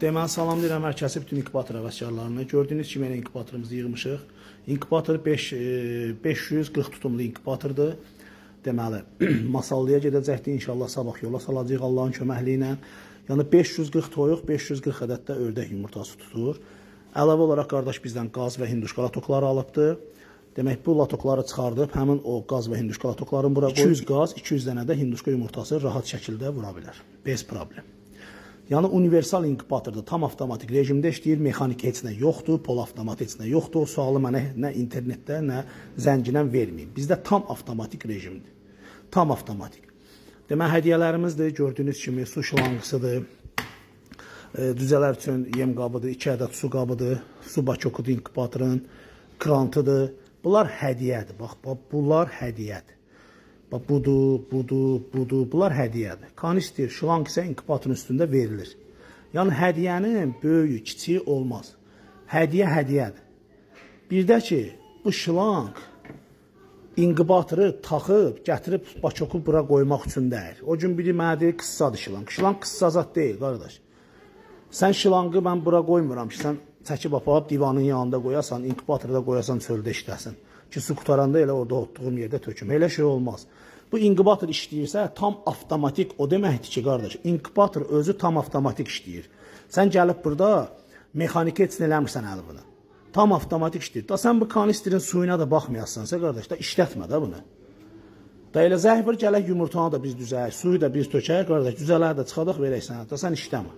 Deməli, salamlayıram hər kəsi, bütün inkubator həvəskarlarını. Gördüyünüz kimi yenə inkubatorumuzu yığmışıq. İnkubator 540 tutumlu inkubatordur. Deməli, Masallıya gedəcəkdir. İnşallah sabah yola salacağıq Allahın köməkliyi ilə. Yəni 540 toyuq, 540 ədəd də ördək yumurtası tutur. Əlavə olaraq qardaş bizdən qaz və hinduşka latokları alıbdır. Demək, bu latokları çıxardıb həmin o qaz və hinduşka latoklarını bura qoyub 200 qaz, 200 dənə də hinduşka yumurtası rahat şəkildə vura bilər. Bez problem. Yəni universal inkubatorda tam avtomatik rejimdə işləyir, mexanik heç nə yoxdur, polavtomat heç nə yoxdur. O sualı mənə nə internetdə, nə zəngindən verməyin. Bizdə tam avtomatik rejimdir. Tam avtomatik. Demək, hədiyyələrimizdir. Gördüyünüz kimi su şlanqısıdır. Düzələr üçün yem qabıdır, 2 ədəd su qabıdır, su bakokudur inkubatorun, krantıdır. Bunlar hədiyyədir. Bax, bunlar hədiyyədir. Bax, budur. Bunlar hədiyyədir. Kanister, şlanq isə inkubatorun üstündə verilir. Yəni, hədiyyənin böyüyü, kiçiyi olmaz. Hədiyyə hədiyyədir. Bir də ki, bu şlanq inkubatoru taxıb, gətirib bakoku bura qoymaq üçün deyil. O gün biri mənə deyir, qıssadır şlanq. Şlanq qıssa zat deyil, qardaş. Sən şlanqı mən bura qoymuram ki, sən çəkib aparıb divanın yanında qoyasan, inkubatorda qoyasan, çöldə işləsin. Ki, su qutaranda elə orada otduğum yerdə töküm. Elə şey olmaz. Bu inkubator işləyirsə, tam avtomatik o deməkdir ki, qardaş, inkubator özü tam avtomatik işləyir. Sən gəlib burada mexaniki heç nə eləmirsən əlbini. Tam avtomatik işləyir. Da sən bu kanisterin suyuna da baxmayasansa, qardaş, da işlətmə də bunu. Da elə zəh var, gələk yumurtanı da biz düzəyək, suyu da biz tökək, qardaş, düzələr də çıxadaq, verək sənə. Da sən işləmə.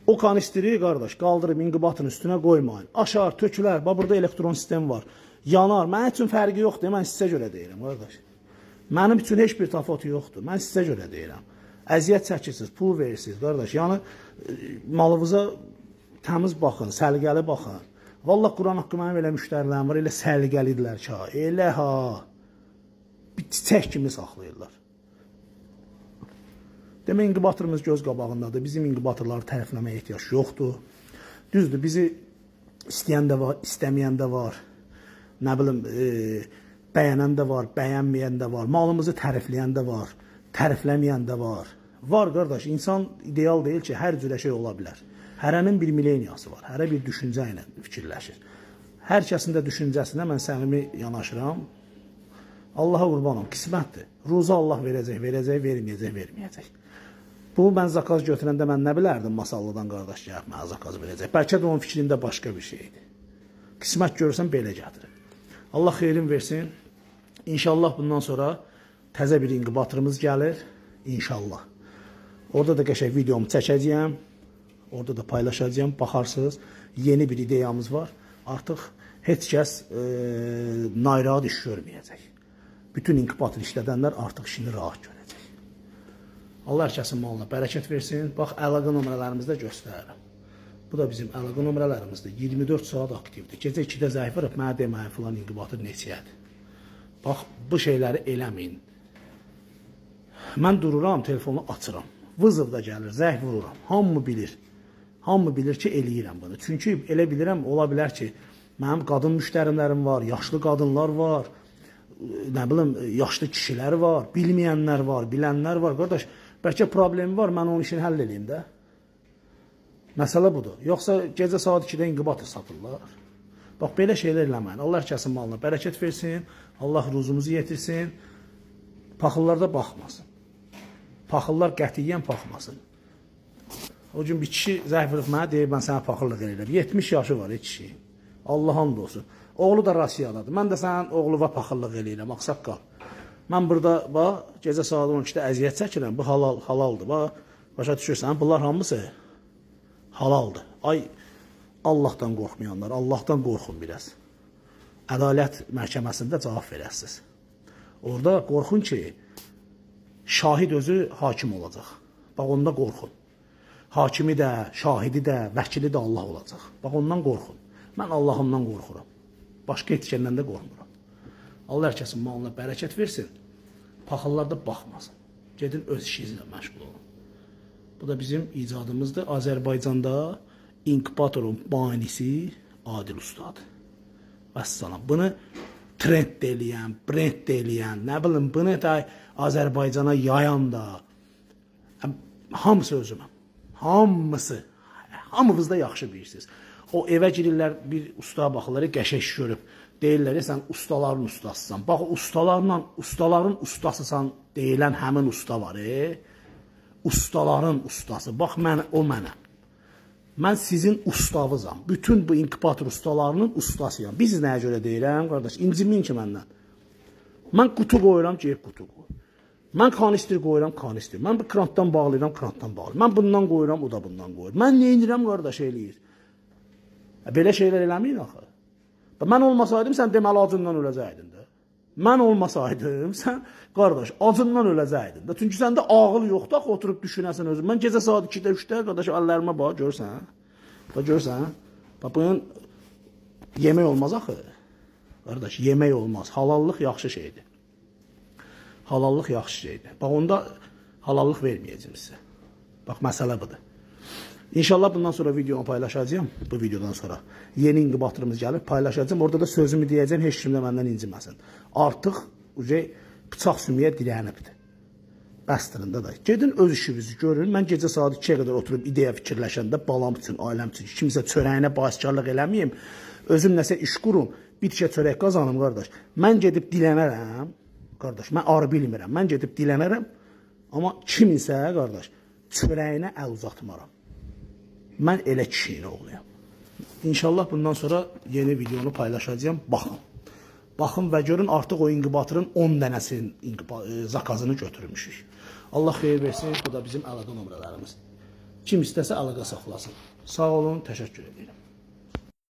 O kanisteri, qardaş, qaldırıb inkubatorun üstünə qoymayın. Aşar, tökülər, burada elektron sistem var. Yanar. Mənim üçün fərqi yoxdur, mən sizə görə deyirəm, qardaş. Mənim üçün heç bir təfavütü yoxdur, mən sizə görə deyirəm. Əziyyət çəkirsiniz, pul verirsiniz, qardaş. Yəni, malınıza təmiz baxın, səliqəli baxın. Vallahi Quran haqqı mənim elə müştərilərim var, elə səliqəlidirlər ki, elə ha, bir çiçək kimi saxlayırlar. Demək, inkubatorumuz göz qabağındadır. Bizim inkubatorları tərifləməyə ehtiyac yoxdur. Düzdür, bizi istəyən də var, istəməyən də var. Nə bilim, bəyənən də var, bəyənməyən də var. Malımızı tərifləyən də var, tərifləməyən də var. Var, qardaş, insan ideal deyil ki, hər cürə şey ola bilər. Hərənin bir mileniyası var, hərə bir düşüncə ilə fikirləşir. Hər kəsin də düşüncəsinə mən səmimi yanaşıram. Allaha qurbanım, qismətdir. Ruzu Allah verəcək, verməyəcək. Bu, mən zakaz götürəndə mən nə bilərdim Masallıdan qardaş gəlib mənə zakaz verəcək. Bəlkə də onun fikrində başqa bir şeydir. Qismət görürsən, belə gətirir. Allah xeyrin versin. İnşallah bundan sonra təzə bir inkubatorumuz gəlir. İnşallah. Orada da qəşəng videomu çəkəcəyəm. Orada da paylaşacağım. Baxarsınız, yeni bir ideyamız var. Artıq heç kəs narahat iş görməyəcək. Bütün inkubator işlədənlər artıq işini rahat görəcək. Allah hər kəsin malına bərəkət versin. Bax, əlaqə nömrələrimizi də göstərirəm. Bu da bizim əlaqə nömrələrimizdir. 24 saat aktivdir. Gecə 2-də zəif varıb, mənə deməyin filan inkubator neçəyədir. Bax, bu şeyləri eləməyin. Mən dururam, telefonu açıram. Vızıv da gəlir, zəif vururam. Hamı bilir. Hamı bilir ki, eləyirəm bunu. Çünki elə bilirəm, ola bilər ki, mənim qadın müştərimlərim var, yaşlı qadınlar var, nə bilim, yaşlı kişilər var, bilməyənlər var, bilənlər var. Qardaş, bəlkə problemi var, mən onun işini həll edeyim də. Məsələ budur. Yoxsa gecə saat 2-də inkubator satırlar. Bax, belə şeylər eləməyin. Allah hər kəsin malına bərəkət versin, Allah ruzumuzu yetirsin, paxıllarda baxmasın. Paxıllar qətiyyən baxmasın. O gün bir kişi zəif vurub mənə deyir, mən sənə paxıllıq eləyirəm. 70 yaşı var, kişi. Allah hamd olsun. Oğlu da Rusiyadadır. Mən də sənin oğluva paxıllıq eləyirəm, ağsaqqal. Mən burada, bax, gecə saat 12-də əziyyət çəkirəm. Bu halaldır. Bax, başa düşürsən, bunlar hamısı halaldır. Ay, Allahdan qorxmayanlar, Allahdan qorxun biraz. Ədalət məhkəməsində cavab verəsiniz. Orada qorxun ki, şahid özü hakim olacaq. Bax, onda qorxun. Hakimi də, şahidi də, vəkili də Allah olacaq. Bax, ondan qorxun. Mən Allahımdan qorxuram. Başqa etkəndən də qorxmuram. Allah hər kəsin malına bərəkət versin. Paxıllarda baxmasın. Gedin öz işinizlə məşğul olun. Bu da bizim icadımızdır. Azərbaycanda inkubatorun banisi Adil Ustadır. Vəssalam. Bunu trend eləyən, brend eləyən, nə bilim, bunu da Azərbaycana yayan da hamısı özüməm. Hamısı. Hamınız da yaxşı bilirsiniz. O evə girirlər, bir ustaya baxırlar, qəşəng iş görüb. Deyirlər, sən ustaların ustasısan. Bax, ustaların ustasısan deyilən həmin usta var. Ustaların ustası. Bax, o mənəm. Mən sizin ustavızam. Bütün bu inkubator ustalarının ustasıyam. Biz nəyə görə deyirəm, qardaş? İncimin ki məndən. Mən qutu qoyuram, geyib qutu qoy. Mən kanistir qoyuram, kanistir. Mən bir krantdan bağlayıram, krantdan bağlayıram. Mən bundan qoyuram, o da bundan qoyur. Mən nə edirəm, qardaş, eləyir. Belə şeylər eləməyin axı. Mən olmasaydım, sən deməli acından öləcəydin də. Mən olmasaydım, sən, qardaş, acından öləcəydin də. Çünki səndə ağıl yoxdur, axı, oturub düşünəsən özün. Mən gecə saat 2-də, 3-də, qardaş, əllərimə bax, görsən. Bax, görsən. Bax, bunun yemək olmaz axı. Qardaş, yemək olmaz. Halallıq yaxşı şeydir. Halallıq yaxşı şeydir. Bax, onda halallıq verməyəcəm sizə. Bax, məsələ budur. İnşallah bundan sonra videonu paylaşacağım. Bu videodan sonra yeni inkubatorumuz gəlir, paylaşacağım. Orada da sözümü deyəcəm, heç kim də məndən inciməsin. Artıq bıçaq sümüyə dirənibdir. Bəstirində da. Gedin öz işinizi görün. Mən gecə saat 2-yə qədər oturub ideya fikirləşəndə balam üçün, ailəm üçün, kimsə çörəyinə bahiskarlıq eləməyim. Özüm nəsə iş qurum, bir tikə çörək qazanım, qardaş. Mən gedib dilənərəm, qardaş. Mən arı bilmirəm. Mən gedib dilənərəm, amma kiminsə, qardaş, çörəyinə əl uzatmaram. Mən elə kişinin oğluyam. İnşallah bundan sonra yeni videonu paylaşacağım. Baxın. Baxın və görün, artıq o inkubatorun 10 dənəsinin zakazını götürmüşük. Allah xeyir versin. Bu da bizim əlaqə nömrələrimiz. Kim istəsə əlaqə saxlasın. Sağ olun, təşəkkür edirəm.